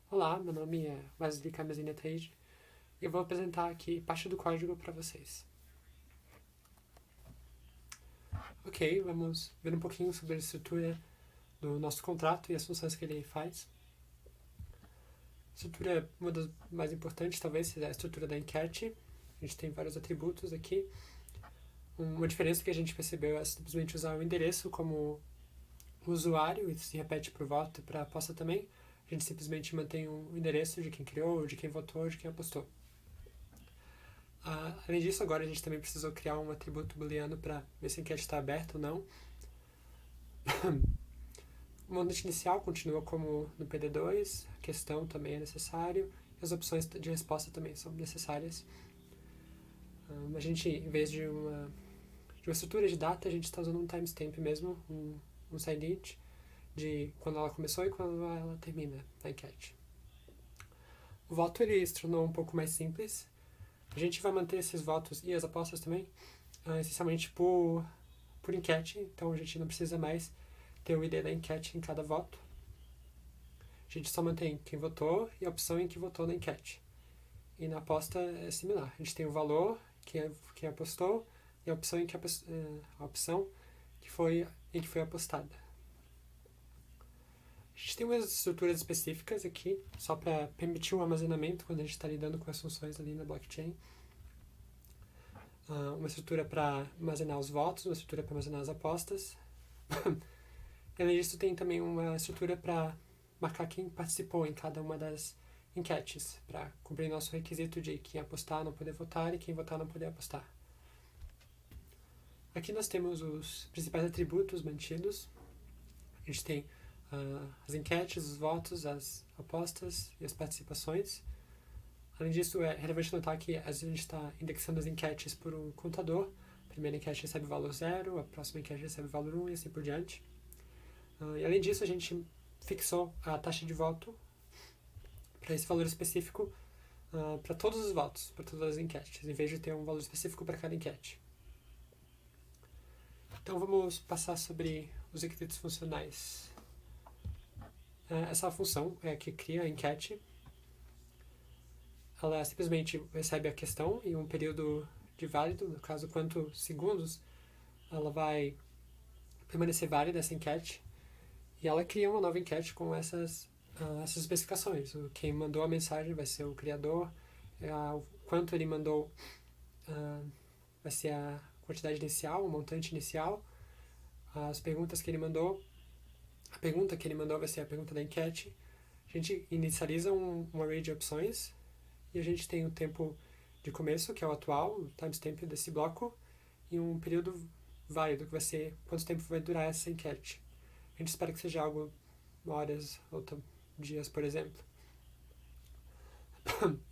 Olá, meu nome é Wesley Camesini Ataíde e eu vou apresentar aqui parte do código para vocês. Ok, vamos ver um pouquinho sobre a estrutura do nosso contrato e as funções que ele faz. A estrutura, uma das mais importantes talvez, seja a estrutura da enquete. A gente tem vários atributos aqui. Uma diferença que a gente percebeu é simplesmente usar o endereço como usuário, isso se repete para o voto e para a aposta também. A gente simplesmente mantém o endereço de quem criou, de quem votou, de quem apostou. Além disso, agora a gente também precisou criar um atributo booleano para ver se a enquete está aberta ou não. O montante inicial continua como no PD2, a questão também é necessário, e as opções de resposta também são necessárias. A gente, em vez de uma estrutura de data, a gente está usando um timestamp mesmo, um sideint de quando ela começou e quando ela termina a enquete. O voto ele se tornou um pouco mais simples. A gente vai manter esses votos e as apostas também, essencialmente por enquete, então a gente não precisa mais ter o ID da enquete em cada voto. A gente só mantém quem votou e a opção em que votou na enquete. E na aposta é similar. A gente tem o valor, quem apostou, e a opção em que foi apostada. A gente tem umas estruturas específicas aqui, só para permitir o armazenamento quando a gente está lidando com as funções ali na blockchain. Uma estrutura para armazenar os votos, uma estrutura para armazenar as apostas. Além disso, tem também uma estrutura para marcar quem participou em cada uma das enquetes, para cumprir nosso requisito de quem apostar não poder votar e quem votar não poder apostar. Aqui nós temos os principais atributos mantidos. A gente tem as enquetes, os votos, as apostas e as participações. Além disso, é relevante notar que a gente está indexando as enquetes por um contador. A primeira enquete recebe o valor 0, a próxima enquete recebe o valor 1 e assim por diante. E além disso, a gente fixou a taxa de voto para esse valor específico para todos os votos, para todas as enquetes, em vez de ter um valor específico para cada enquete. Então vamos passar sobre os requisitos funcionais. Essa função é a que cria a enquete. Ela simplesmente recebe a questão e um período de válido, no caso quantos segundos ela vai permanecer válida essa enquete, e ela cria uma nova enquete com essas especificações. Quem mandou a mensagem vai ser o criador, o quanto ele mandou vai ser a quantidade inicial, o montante inicial, as perguntas que ele mandou, a pergunta que ele mandou vai ser a pergunta da enquete. A gente inicializa um array de opções e a gente tem o tempo de começo, que é o atual, o timestamp desse bloco, e um período válido, que vai ser quanto tempo vai durar essa enquete. A gente espera que seja algo horas ou dias, por exemplo.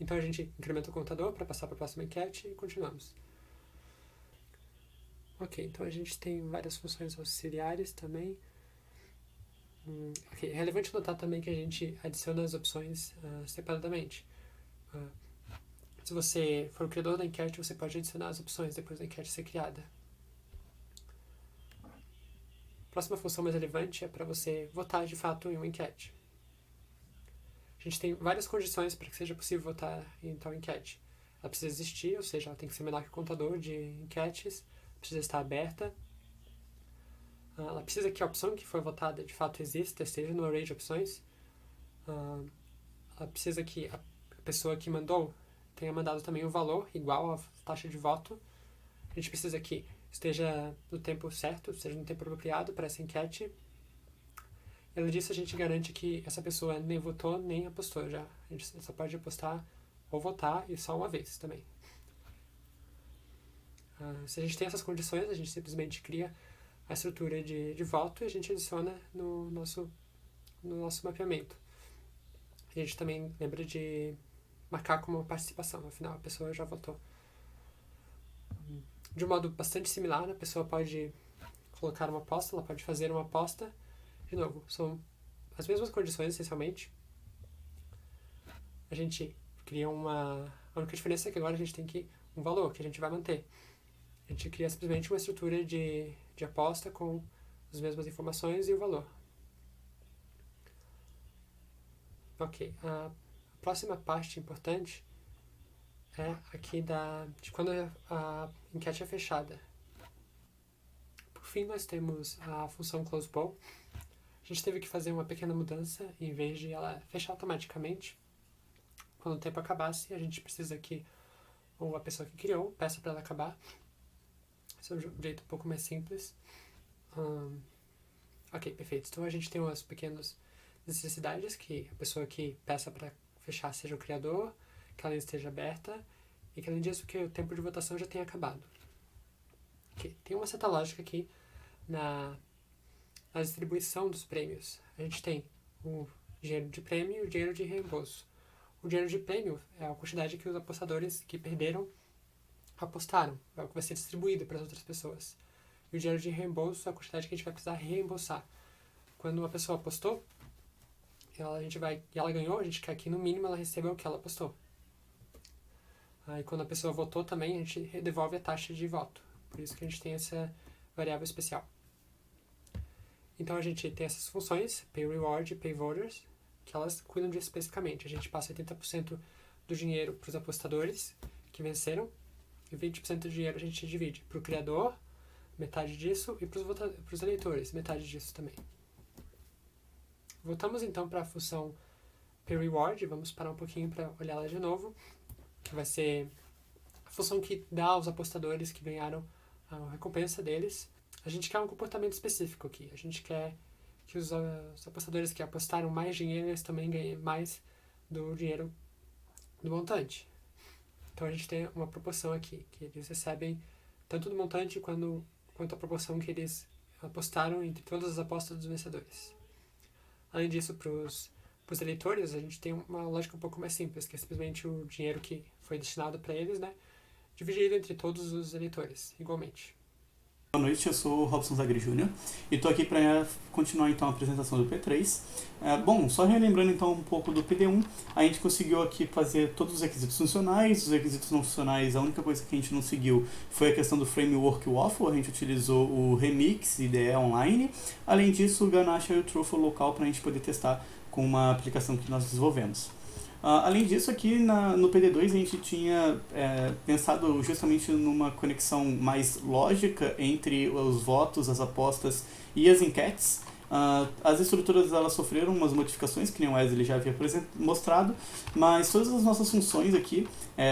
Então a gente incrementa o contador para passar para a próxima enquete e continuamos. Ok, então a gente tem várias funções auxiliares também. É relevante notar também que a gente adiciona as opções separadamente. Se você for o criador da enquete, você pode adicionar as opções depois da enquete ser criada. A próxima função mais relevante é para você votar de fato em uma enquete. A gente tem várias condições para que seja possível votar em tal enquete. Ela precisa existir, ou seja, ela tem que ser menor que o contador de enquetes, precisa estar aberta, ela precisa que a opção que foi votada de fato exista, esteja no array de opções, ela precisa que a pessoa que mandou tenha mandado também o valor igual à taxa de voto. A gente precisa que esteja no tempo certo, seja no tempo apropriado para essa enquete. E além disso, a gente garante que essa pessoa nem votou nem apostou já. A gente só pode apostar ou votar e só uma vez também. Se a gente tem essas condições, a gente simplesmente cria a estrutura de voto e a gente adiciona no nosso mapeamento. A gente também lembra de marcar como participação, afinal a pessoa já votou. De um modo bastante similar, a pessoa pode colocar uma aposta, ela pode fazer uma aposta. De novo, são as mesmas condições essencialmente. A gente cria uma... A única diferença é que agora a gente tem um valor que a gente vai manter. A gente cria simplesmente uma estrutura de aposta com as mesmas informações e o valor. Ok, a próxima parte importante é aqui de quando a enquete é fechada. Por fim, nós temos a função close-poll. A gente teve que fazer uma pequena mudança, em vez de ela fechar automaticamente. Quando o tempo acabasse, a gente precisa que ou a pessoa que criou peça para ela acabar. Esse é um jeito um pouco mais simples. Ok, perfeito. Então a gente tem umas pequenas necessidades, que a pessoa que peça para fechar seja o criador, que ela esteja aberta e que além disso que o tempo de votação já tenha acabado. Ok, tem uma certa lógica aqui na distribuição dos prêmios. A gente tem o dinheiro de prêmio e o dinheiro de reembolso. O dinheiro de prêmio é a quantidade que os apostadores que perderam apostaram, é o que vai ser distribuído para as outras pessoas. E o dinheiro de reembolso é a quantidade que a gente vai precisar reembolsar. Quando uma pessoa apostou, e ela ganhou, a gente quer que no mínimo ela receba o que ela apostou. Aí quando a pessoa votou também, a gente devolve a taxa de voto. Por isso que a gente tem essa variável especial. Então a gente tem essas funções, Pay Reward e Pay Voters, que elas cuidam disso especificamente. A gente passa 80% do dinheiro para os apostadores que venceram, e 20% do dinheiro a gente divide para o criador, metade disso, e para os eleitores, metade disso também. Voltamos então para a função Pay Reward, vamos parar um pouquinho para olhar ela de novo, que vai ser a função que dá aos apostadores que ganharam a recompensa deles. A gente quer um comportamento específico aqui, a gente quer que os apostadores que apostaram mais dinheiro, eles também ganhem mais do dinheiro do montante. Então a gente tem uma proporção aqui, que eles recebem tanto do montante quanto a proporção que eles apostaram entre todas as apostas dos vencedores. Além disso, para os eleitores, a gente tem uma lógica um pouco mais simples, que é simplesmente o dinheiro que foi destinado para eles, né, dividido entre todos os eleitores, igualmente. Boa noite, eu sou o Robson Zagri Jr. e estou aqui para continuar então a apresentação do P3. Bom, só relembrando então um pouco do PD1, a gente conseguiu aqui fazer todos os requisitos funcionais, os requisitos não funcionais, a única coisa que a gente não seguiu foi a questão do Framework Waffle, a gente utilizou o Remix IDE Online, além disso o Ganache e o Truffle local para a gente poder testar com uma aplicação que nós desenvolvemos. Além disso, aqui no PD2 a gente tinha pensado justamente numa conexão mais lógica entre os votos, as apostas e as enquetes. As estruturas elas sofreram umas modificações, que nem o Wesley já havia mostrado, mas todas as nossas funções aqui,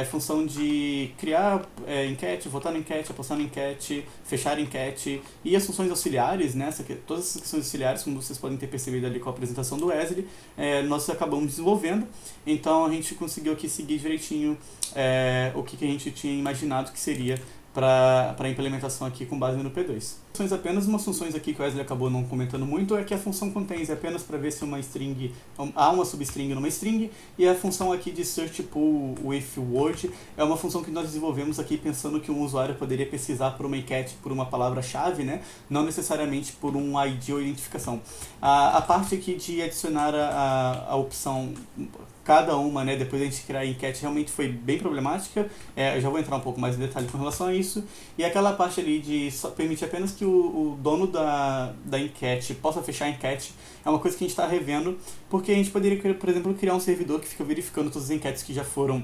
função de criar enquete, votar na enquete, apostar na enquete, fechar a enquete, e as funções auxiliares, né, todas as funções auxiliares, como vocês podem ter percebido ali com a apresentação do Wesley, nós acabamos desenvolvendo, então a gente conseguiu aqui seguir direitinho o que a gente tinha imaginado que seria para a implementação aqui com base no P2. Apenas umas funções aqui que o Wesley acabou não comentando muito é que a função contains é apenas para ver se uma string, há uma substring numa string, e a função aqui de search pool with word é uma função que nós desenvolvemos aqui pensando que um usuário poderia pesquisar por uma enquete por uma palavra-chave, né? Não necessariamente por um ID ou identificação. A parte aqui de adicionar a opção cada uma, né, depois a gente criar a enquete, realmente foi bem problemática. Eu já vou entrar um pouco mais em detalhe com relação a isso. E aquela parte ali de só permitir apenas que o dono da enquete possa fechar a enquete é uma coisa que a gente está revendo, porque a gente poderia, por exemplo, criar um servidor que fica verificando todas as enquetes que já foram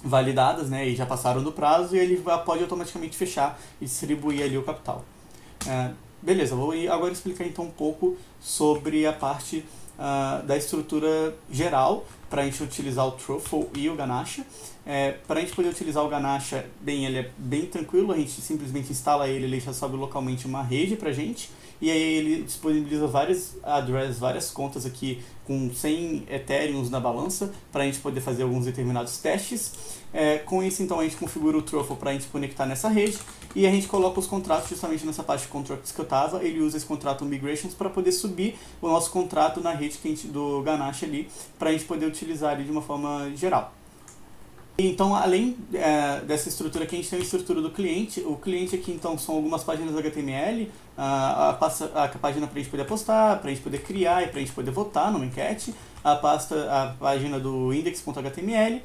validadas, né, e já passaram do prazo, e ele pode automaticamente fechar e distribuir ali o capital. Beleza, vou agora explicar então um pouco sobre a parte da estrutura geral para a gente utilizar o Truffle e o Ganache. Para a gente poder utilizar o Ganache, ele é bem tranquilo, a gente simplesmente instala ele já sobe localmente uma rede para a gente, e aí ele disponibiliza várias addresses, várias contas aqui com 100 Ethereums na balança para a gente poder fazer alguns determinados testes. Com isso, então, a gente configura o Truffle para a gente conectar nessa rede, e a gente coloca os contratos justamente nessa parte de contracts que eu estava. Ele usa esse contrato Migrations para poder subir o nosso contrato na rede do Ganache ali, para a gente poder utilizar ele de uma forma geral. Então, além dessa estrutura aqui, a gente tem a estrutura do cliente. O cliente aqui, então, são algumas páginas HTML, a página para a gente poder postar, para a gente poder criar e para a gente poder votar numa enquete, a página do index.html,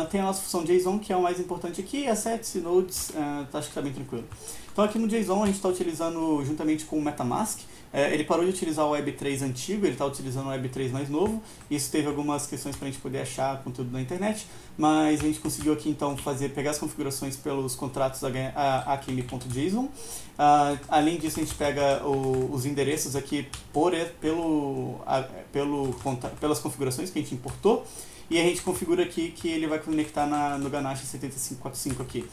tem a nossa função JSON, que é o mais importante aqui, assets, nodes, acho que está bem tranquilo. Então aqui no JSON a gente está utilizando juntamente com o MetaMask, Ele parou de utilizar o Web3 antigo, ele está utilizando o Web3 mais novo. Isso teve algumas questões para a gente poder achar conteúdo na internet, mas a gente conseguiu aqui então pegar as configurações pelos contratos Acme.json. Além disso, a gente pega os endereços aqui pelas configurações que a gente importou, e a gente configura aqui que ele vai conectar no Ganache 7545 aqui.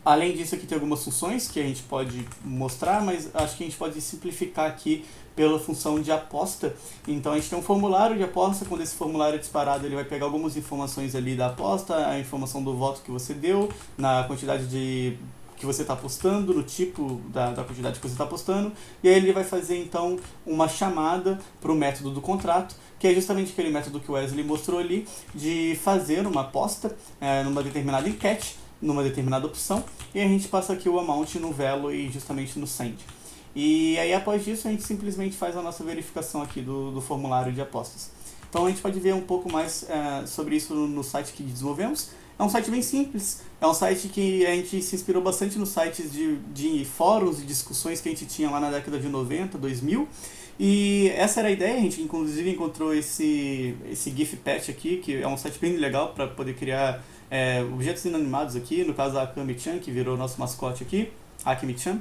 Além disso, aqui tem algumas funções que a gente pode mostrar, mas acho que a gente pode simplificar aqui pela função de aposta. Então a gente tem um formulário de aposta. Quando esse formulário é disparado, ele vai pegar algumas informações ali da aposta, a informação do voto que você deu, na quantidade que você está apostando, no tipo da quantidade que você está apostando, e aí ele vai fazer então uma chamada para o método do contrato, que é justamente aquele método que o Wesley mostrou ali, de fazer uma aposta numa determinada enquete, numa determinada opção, e a gente passa aqui o amount no Velo e justamente no Send. E aí após isso a gente simplesmente faz a nossa verificação aqui do formulário de apostas. Então a gente pode ver um pouco mais sobre isso no site que desenvolvemos. É um site bem simples, é um site que a gente se inspirou bastante nos sites de fóruns e discussões que a gente tinha lá na década de 90, 2000. E essa era a ideia, a gente inclusive encontrou esse GIF patch aqui, que é um site bem legal para poder criar objetos inanimados aqui, no caso a Akami-chan, que virou nosso mascote aqui, Akami-chan.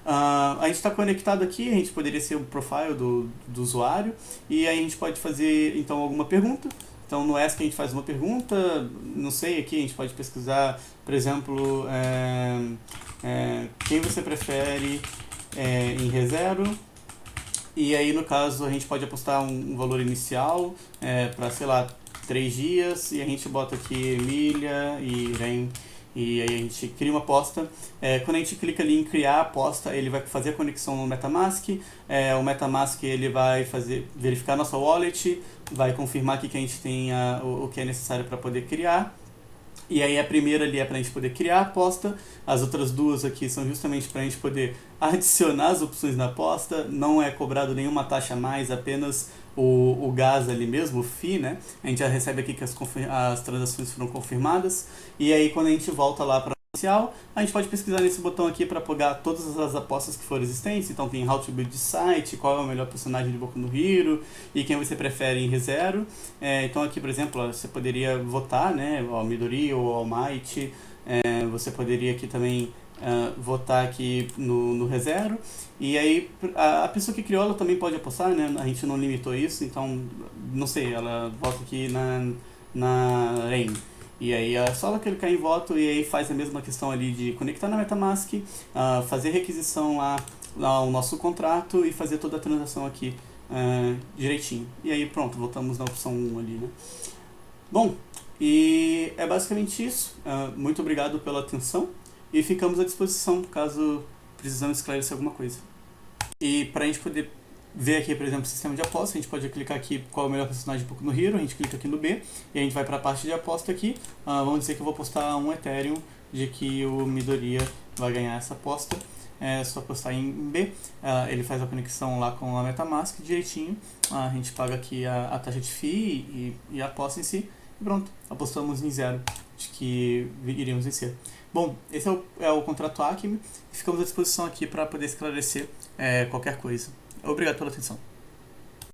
A gente está conectado aqui, a gente poderia ser o profile do usuário, e aí a gente pode fazer então alguma pergunta. Então no Ask a gente faz uma pergunta, não sei, aqui a gente pode pesquisar, por exemplo, quem você prefere em ReZero, e aí no caso a gente pode apostar um valor inicial para, sei lá, 3 dias, e a gente bota aqui Emília e Irene, e aí a gente cria uma aposta. Quando a gente clica ali em criar a aposta, ele vai fazer a conexão no MetaMask. O MetaMask ele vai verificar a nossa wallet, vai confirmar aqui que a gente tem o que é necessário para poder criar. E aí a primeira ali é para a gente poder criar a aposta, as outras duas aqui são justamente para a gente poder adicionar as opções na aposta, não é cobrado nenhuma taxa a mais, apenas o gás ali mesmo, o FII, né? A gente já recebe aqui que as transações foram confirmadas, e aí quando a gente volta lá para inicial, a gente pode pesquisar nesse botão aqui para pegar todas as apostas que foram existentes. Então tem How to Build Site, qual é o melhor personagem de Boku no Hero e quem você prefere em ReZero. Então aqui, por exemplo, você poderia votar, né, o Midori ou o All Might. Você poderia aqui também votar aqui no ReZero. E aí a pessoa que criou, ela também pode apostar, né? A gente não limitou isso, então não sei, ela vota aqui na Rain. E aí é só ela clicar em voto e aí faz a mesma questão ali de conectar na MetaMask, fazer requisição lá ao nosso contrato e fazer toda a transação aqui direitinho. E aí pronto, voltamos na opção 1 ali, né? Bom, e é basicamente isso. Muito obrigado pela atenção e ficamos à disposição caso precisamos esclarecer alguma coisa. E para a gente poder ver aqui, por exemplo, o sistema de aposta, a gente pode clicar aqui qual é o melhor personagem de Boku no Hero, a gente clica aqui no B e a gente vai para a parte de aposta aqui. Vamos dizer que eu vou apostar um Ethereum de que o Midoriya vai ganhar essa aposta. É só apostar em B, ele faz a conexão lá com a MetaMask direitinho, a gente paga aqui a taxa de FII e a aposta em si, e pronto, apostamos em 0 de que iríamos vencer. Bom, esse é o contrato Acme, ficamos à disposição aqui para poder esclarecer qualquer coisa. Obrigado pela atenção.